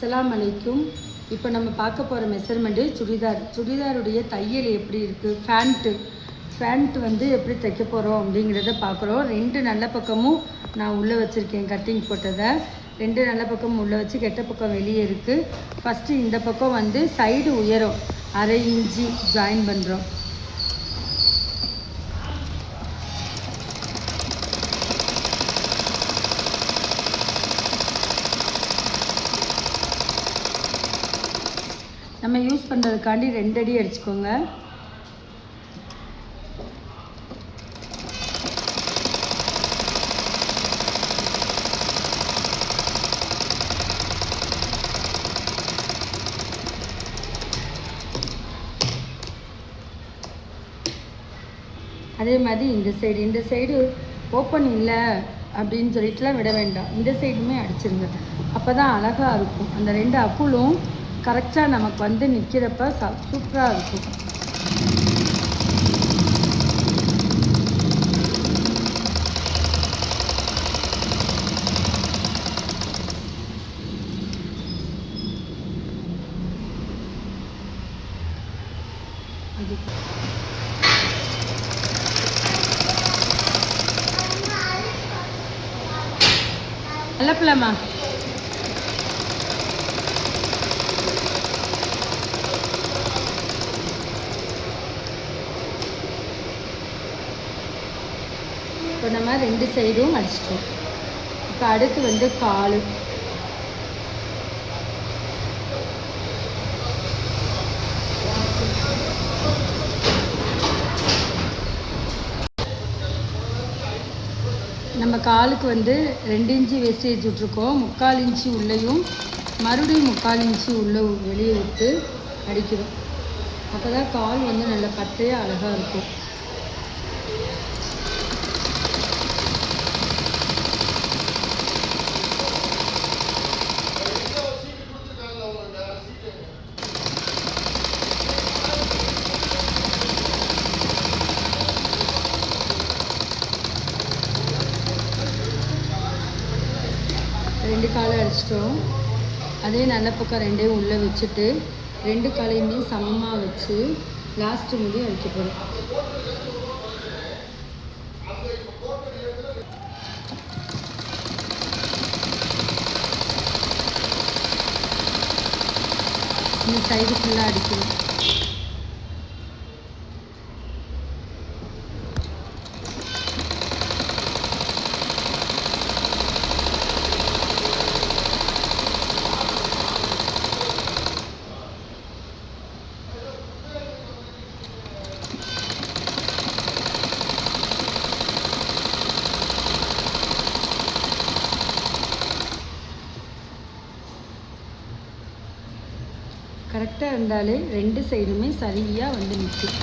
அஸ்ஸலாமு அலைக்கும். இப்போ நம்ம பார்க்க போகிற மெஷர்மெண்ட்டு சுடிதாருடைய தையல் எப்படி இருக்குது, ஃபேண்ட்டு வந்து எப்படி தைக்க போகிறோம் அப்படிங்கிறத பார்க்குறோம். 2 நல்ல பக்கமும் நான் உள்ளே வச்சுருக்கேன். கட்டிங் போட்டதை 2 நல்ல பக்கமும் உள்ளே வச்சு கெட்ட பக்கம் வெளியே இருக்குது. ஃபஸ்ட்டு இந்த பக்கம் வந்து சைடு உயரம் 1/2 இன்ச்சு ஜாயின் பண்ணுறோம். நம்ம யூஸ் பண்ணுறதுக்காண்டி 2 அடி அடிச்சுக்கோங்க. அதே மாதிரி இந்த சைடு ஓப்பன் இல்லை அப்படின்னு சொல்லிட்டுலாம் விட வேண்டாம். இந்த சைடுமே அடிச்சிருங்க. அப்போ தான் அழகாக இருக்கும். அந்த 2 அப்புளும் கரெக்டாக நமக்கு வந்து நிற்கிறப்ப சூப்பராக இருக்கும். அது நல்ல பிள்ளைமா. இப்போ நம்ம 2 சைடும் அடிச்சிட்டோம். இப்போ அடுத்து வந்து கால். நம்ம காலுக்கு வந்து 2 இன்ச்சு வேஸ்டேஜ் விட்ருக்கோம். 3/4 இன்ச்சு உள்ளேயும் மறுபடியும் 3/4 இன்ச்சு உள்ளே வெளியே விட்டு அடிக்கிறோம். அப்போ தான் கால் வந்து நல்ல பட்டையாக அழகாக இருக்கும். ரெண்டு காலை அடிச்சிட்டோம். அதே நல்ல பக்கம் 2யும் உள்ளே வச்சுட்டு 2 காலையுமே சமமாக வச்சு லாஸ்ட்டு முடியும் அடிக்க போகிறோம். இந்த சைடு ஃபுல்லாக அடிக்கணும். கரெக்டாக இருந்தாலே 2 சைடுமே சரியாக வந்து நிற்கும்.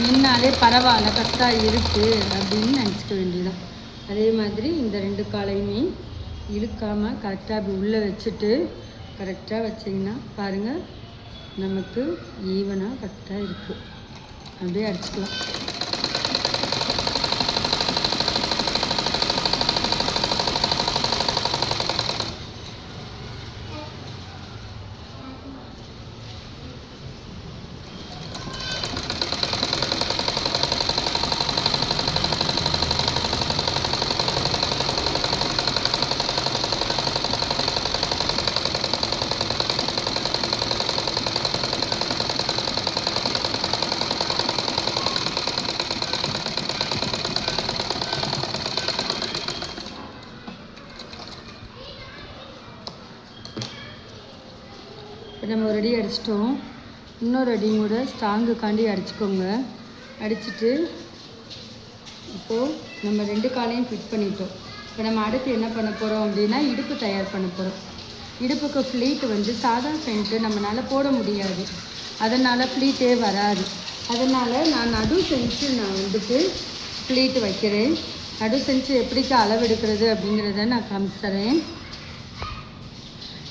நின்னாலே பரவாயில்ல, கரெக்டாக இருக்குது அப்படின்னு நினச்சிக்க வேண்டியதான். அதே மாதிரி இந்த 2 காலையுமே இழுக்காமல் கரெக்டாக அப்படி உள்ளே வச்சுட்டு கரெக்டாக வச்சிங்கன்னா பாருங்கள், நமக்கு ஈவனாக கரெக்டாக இருக்குது. அப்படியே அடிச்சுக்கலாம். இப்போ நம்ம ஒரு அடி அடிச்சிட்டோம். இன்னொரு அடியும் கூட ஸ்ட்ராங்குக்காண்டி அடிச்சுக்கோங்க. அடிச்சுட்டு இப்போது நம்ம 2 காலையும் ஃபிட் பண்ணிட்டோம். இப்போ நம்ம அடுத்து என்ன பண்ண போகிறோம் அப்படின்னா இடுப்பு தயார் பண்ண போகிறோம். இடுப்புக்கு ஃப்ளீட் வந்து சாதா ஃபேண்ட்டு நம்மளால் போட முடியாது. அதனால் ஃப்ளீட்டே வராது. அதனால் நான் நடு செஞ்சு வந்துட்டு ஃப்ளீட்டு வைக்கிறேன். நடு செஞ்சு எப்படிக்கு அளவெடுக்கிறது அப்படிங்கிறத நான் காமிச்சுறேன்.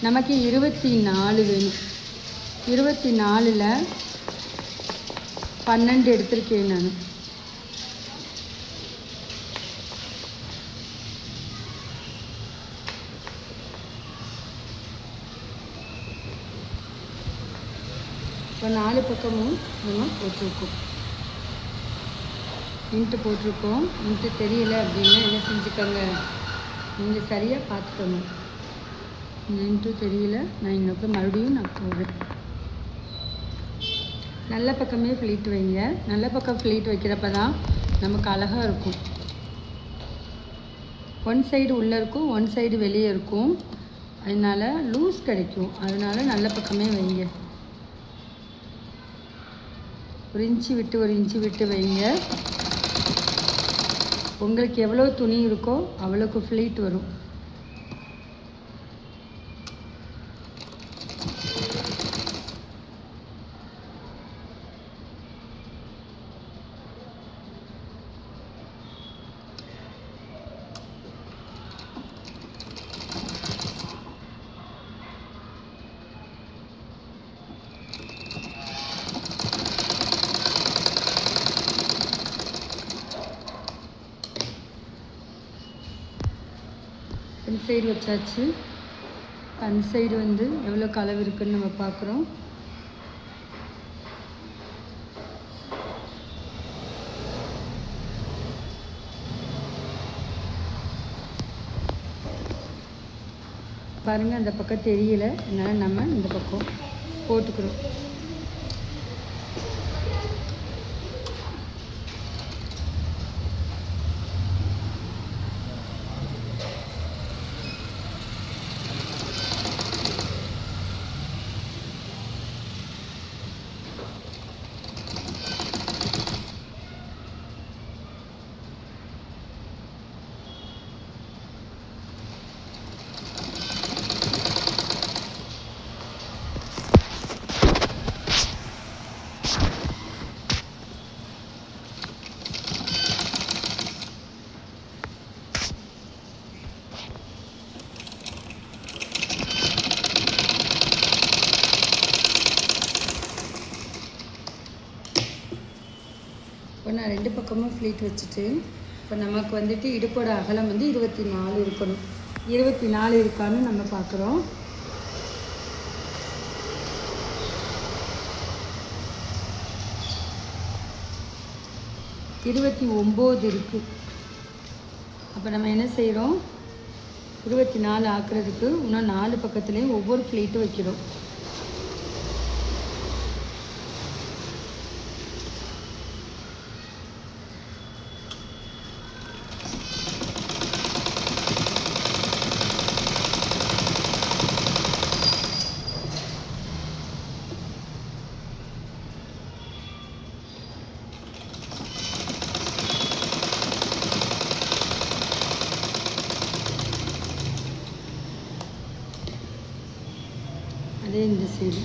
நமக்கு 24 வேணும். 24ல் 12 எடுத்திருக்கேன் நான். இப்போ 4 பக்கமும் நம்ம போட்டிருக்கோம். இன்ட்டு போட்டிருக்கோம். இன்ட்டு தெரியல அப்படின்னா என்ன செஞ்சுக்கோங்க, நீங்கள் சரியாக பார்த்துக்கணும். இன்ட்டு தெரியல, நான் இன்னொரு மறுபடியும் நான் போடுறேன். நல்ல பக்கமே ஃப்ளீட் வைங்க. நல்ல பக்கம் ஃப்ளீட் வைக்கிறப்ப தான் நமக்கு அழகாக இருக்கும். ஒன் சைடு உள்ளே இருக்கும், ஒன் சைடு வெளியே இருக்கும். அதனால் லூஸ் கிடைக்கும். அதனால் நல்ல பக்கமே வைங்க. ஒரு இன்ச்சு விட்டு வைங்க. உங்களுக்கு எவ்வளோ துணி இருக்கோ அவ்வளோக்கு ஃப்ளீட் வரும். இந்த சைடு வச்சாச்சு. அந்த சைடு எவ்வளோ அளவு இருக்குன்னு நம்ம பார்க்குறோம். பாருங்கள், அந்த பக்கம் தெரியல, அதனால் நம்ம இந்த பக்கம் போட்டுக்கிறோம். இப்போ நான் 2 பக்கமும் ஃப்ளீட் வச்சுட்டு, இப்போ நமக்கு இடுப்போட அகலம் 24 இருக்கணும். 24 இருக்கான்னு நம்ம பார்க்குறோம். இருபத்தி 9 இருக்குது. அப்போ நம்ம என்ன செய்கிறோம், 24 ஆக்குறதுக்கு இன்னும் 4 பக்கத்துலேயும் ஒவ்வொரு ஃப்ளீட்டு வைக்கிறோம். அதே இந்த சைடு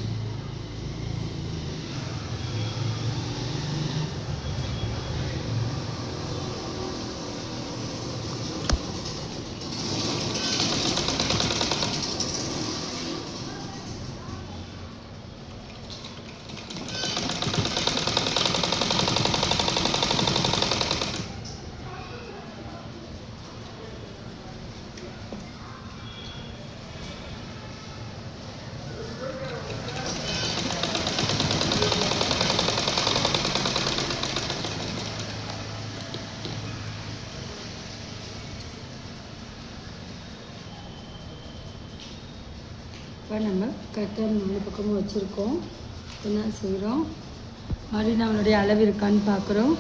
இப்போ நம்ம கரெக்டாக 4 பக்கமும் வச்சுருக்கோம். என்ன செய்கிறோம், மறுபடியும் நம்மளுடைய அளவு இருக்கான்னு பார்க்குறோம்.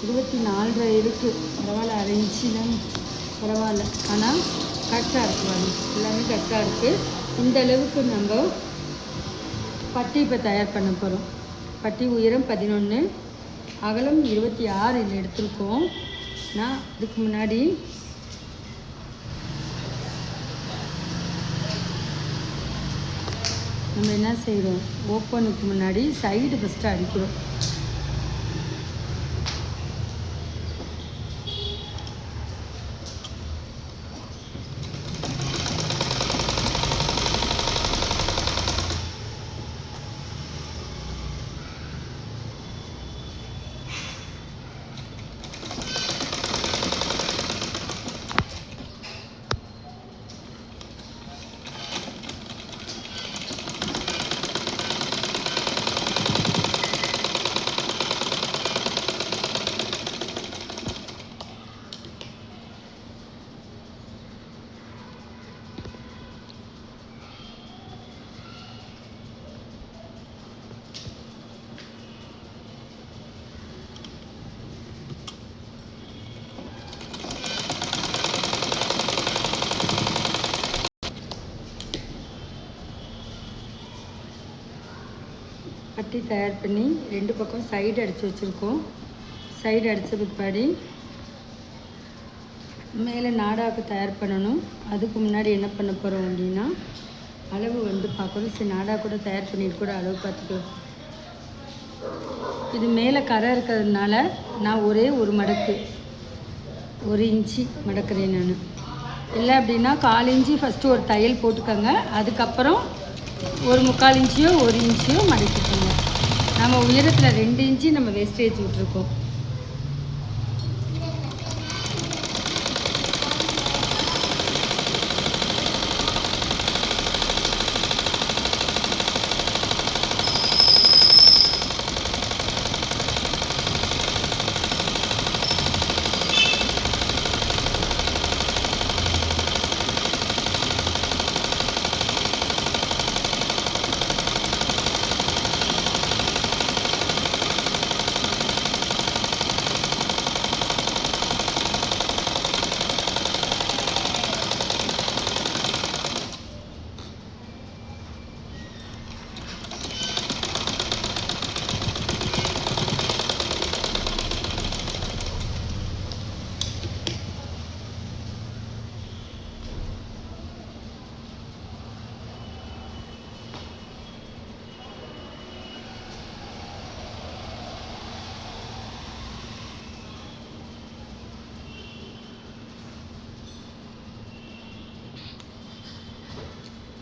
24 இருக்குது. பரவாயில்ல, 1/2 இன்ச்சு தான் பரவாயில்ல. ஆனால் கரெக்டாக இருக்குது, எல்லாமே கரெக்டாக இருக்குது. இந்த அளவுக்கு நம்ம பட்டி இப்போ தயார் பண்ண போகிறோம். பட்டி உயரம் 11, அகலம் 26 இதில் எடுத்திருக்கோம். நான் அதுக்கு முன்னாடி நம்ம என்ன செய்கிறோம், ஓப்பனுக்கு முன்னாடி சைடு ஃபஸ்ட்டு அடிக்கிறோம். ரொட்டி தயார் பண்ணி 2 பக்கம் சைடு அடித்து வச்சுருக்கோம். சைடு அடித்த பிற்பாடு மேலே நாடாவுக்கு தயார் பண்ணணும். அதுக்கு முன்னாடி என்ன பண்ண போகிறோம் அப்படின்னா, அளவு வந்து பார்க்கணும். சரி, நாடா கூட தயார் பண்ணிட்டு கூட அளவு பார்த்துக்கலாம். இது மேலே கரை இருக்கிறதுனால நான் ஒரே ஒரு மடக்கு 1 இன்ச்சு மடக்கிறேன் நான். இல்லை அப்படின்னா 1/4 இன்ச்சு ஃபஸ்ட்டு ஒரு தையல் போட்டுக்கோங்க. அதுக்கப்புறம் ஒரு 3/4 இன்ச்சியோ 1 இன்ச்சியோ மடக்கிக்கோங்க. நம்ம உயரத்தில் 2 இன்ச்சு நம்ம வேஸ்டேஜ் விட்டுருக்கோம்.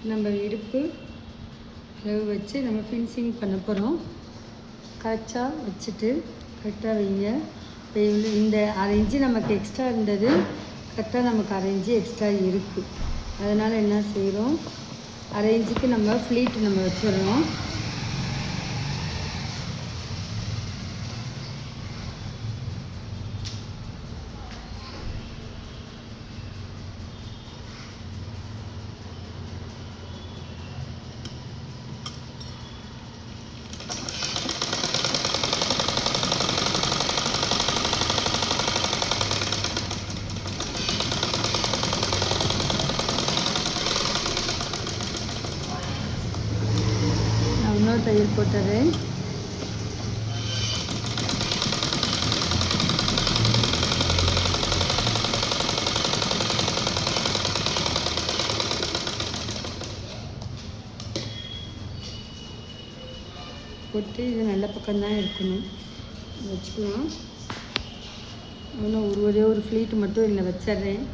நம்ம இடுப்பு அளவு வச்சு நம்ம ஃபினிஷிங் பண்ண போகிறோம். கரெக்டாக வச்சுட்டு கரெக்டாக வைங்க. இப்போ இந்த 1/2 இன்ச்சு நமக்கு எக்ஸ்ட்ரா இருந்தது, கரெக்டாக நமக்கு 1/2 இன்ச்சு எக்ஸ்ட்ரா இருக்குது. அதனால் என்ன செய்கிறோம், 1/2 இன்ச்சுக்கு நம்ம ஃப்ளீட் நம்ம வச்சிடறோம். இன்னொரு தையல் போட்டுறேன். போட்டு இது நல்ல பக்கம்தான் இருக்கணும், வச்சுக்கலாம். இன்னும் ஒரே ஒரு ஃப்ளீட் மட்டும் இதில் வச்சிட்றேன்.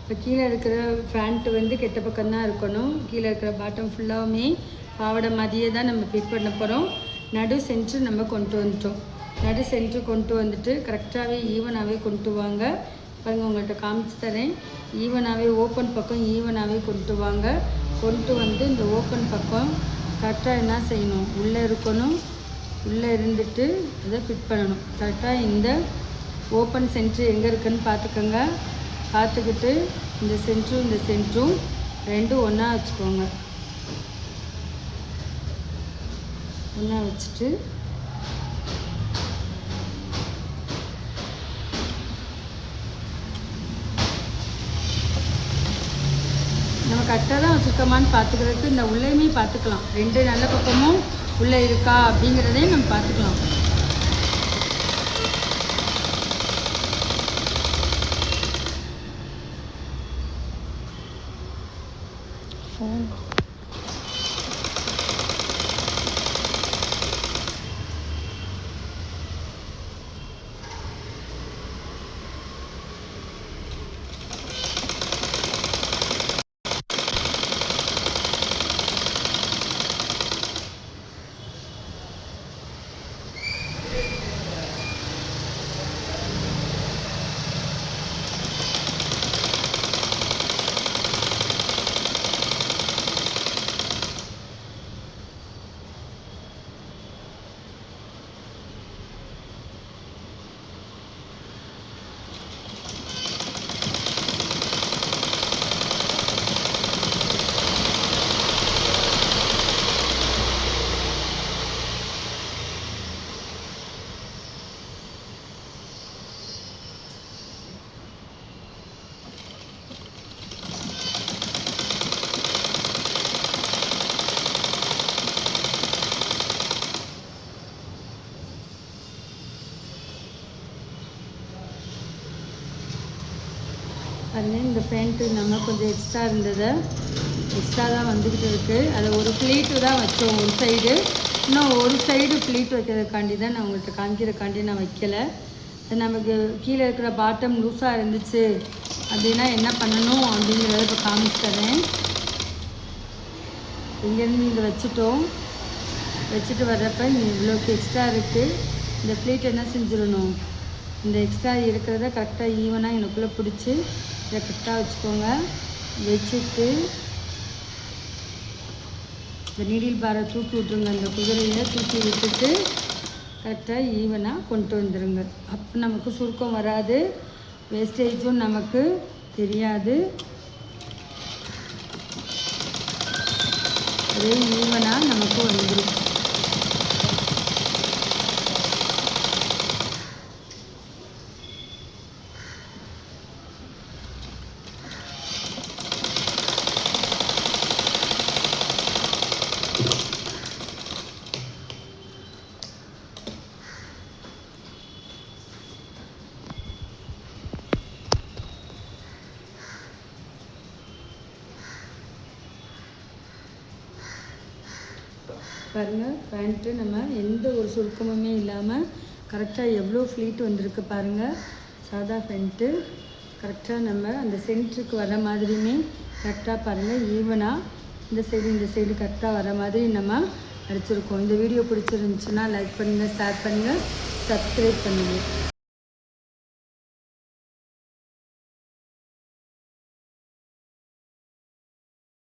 இப்போ கீழே இருக்கிற பேண்ட் வந்து கெட்ட பக்கம்தான் இருக்கணும். கீழே இருக்கிற பாட்டம் ஃபுல்லாகவுமே பாவாடை மாதிரியே தான் நம்ம ஃபிட் பண்ண போகிறோம். நடு சென்ட்ரு நம்ம கொண்டு வந்துட்டோம். நடு சென்ட்ரு கொண்டு வந்துட்டு கரெக்டாகவே ஈவனாகவே கொண்டு வாங்க. பாருங்கள், உங்கள்கிட்ட காமிச்சு தரேன். ஈவனாகவே ஓப்பன் பக்கம் ஈவனாகவே கொண்டு வாங்க. கொண்டு வந்து இந்த ஓப்பன் பக்கம் கரெக்டாக என்ன செய்யணும், உள்ளே இருக்கணும். உள்ளே இருந்துட்டு இதை ஃபிட் பண்ணணும். கரெக்டாக இந்த ஓப்பன் சென்ட்ரு எங்கே இருக்குதுன்னு பார்த்துக்கோங்க. பார்த்துக்கிட்டு இந்த சென்ட்ரும் ரெண்டும் ஒன்றா வச்சுக்கோங்க. ஒன்றா வச்சுட்டு நம்ம கரெக்டாக தான் வச்சுருக்கோமான்னு பார்த்துக்கிறதுக்கு இந்த உள்ளேயுமே பார்த்துக்கலாம். 2 நல்ல பக்கமும் உள்ளே இருக்கா அப்படிங்கிறதையும் நம்ம பார்த்துக்கலாம். பாருங்கள், இந்த பேண்ட்டு நம்ம கொஞ்சம் எக்ஸ்ட்ரா தான் வந்துக்கிட்டு இருக்குது. அதை ஒரு ப்ளீட்டு தான் வச்சோம் ஒரு சைடு. இன்னும் ஒரு சைடு ப்ளீட் வைக்கிறதுக்காண்டி தான் நான் உங்கள்கிட்ட காமிக்கிறதுக்காண்டி நான் வைக்கலை. அது நமக்கு கீழே இருக்கிற பாட்டம் லூஸாக இருந்துச்சு அப்படின்னா என்ன பண்ணணும் அப்படிங்கிறத இப்போ காமிச்சு தரேன். இங்கேருந்து இங்கே வச்சுட்டு வர்றப்ப இங்கே இவ்வளோக்கு எக்ஸ்ட்ரா இருக்குது. இந்த ப்ளீட் என்ன செஞ்சிடணும், இந்த எக்ஸ்ட்ரா இருக்கிறத கரெக்டாக ஈவனாக எனக்குள்ளே பிடிச்சி இதை கரெக்டாக வச்சுக்கோங்க. வச்சுட்டு இந்த நீடில் பாரை தூக்கி விட்ருங்க. அந்த குதிரையை தூக்கி விட்டுட்டு கரெக்டாக ஈவனாக கொண்டு வந்துடுங்க. அப்போ நமக்கு சுருக்கம் வராது, வேஸ்டேஜும் நமக்கு தெரியாது. அதே ஈவனாக நமக்கு வந்துடும். பாருங்கள், பேண்ட்டு நம்ம எந்த ஒரு சுருக்கமுமே இல்லாமல் கரெக்டாக எவ்வளோ ஃப்ளீட் வந்திருக்கு பாருங்கள். சாதா பேண்ட்டு கரெக்டாக நம்ம அந்த சென்டருக்கு வர மாதிரியுமே கரெக்டாக பாருங்கள், ஈவனாக இந்த சைடு கரெக்டாக வர மாதிரி நம்ம அடிச்சிருக்கோம். இந்த வீடியோ பிடிச்சிருந்துச்சுன்னா லைக் பண்ணுங்கள், ஷேர் பண்ணுங்கள், சப்ஸ்கிரைப் பண்ணுங்கள்.